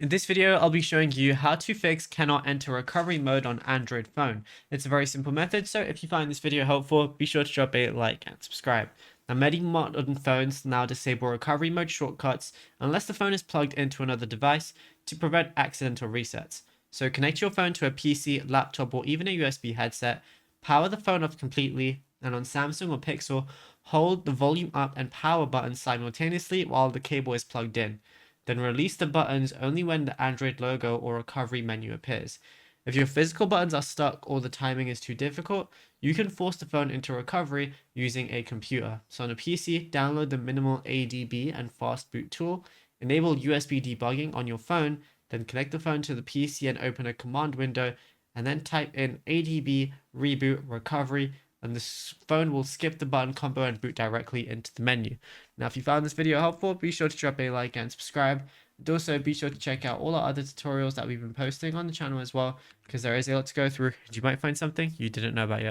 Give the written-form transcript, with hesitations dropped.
In this video, I'll be showing you how to fix cannot enter recovery mode on Android phone. It's a very simple method, so if you find this video helpful, be sure to drop a like and subscribe. Now, many modern phones now disable recovery mode shortcuts unless the phone is plugged into another device to prevent accidental resets. So connect your phone to a PC, laptop, or even a USB headset, power the phone off completely, and on Samsung or Pixel, hold the volume up and power buttons simultaneously while the cable is plugged in. Then release the buttons only when the Android logo or recovery menu appears. If your physical buttons are stuck or the timing is too difficult, you can force the phone into recovery using a computer. So on a PC, download the minimal ADB and fast boot tool, enable USB debugging on your phone, then connect the phone to the PC and open a command window, and then type in ADB reboot recovery, and the phone will skip the button combo and boot directly into the menu. Now, if you found this video helpful, be sure to drop a like and subscribe. And also be sure to check out all our other tutorials that we've been posting on the channel as well, because there is a lot to go through and you might find something you didn't know about yet.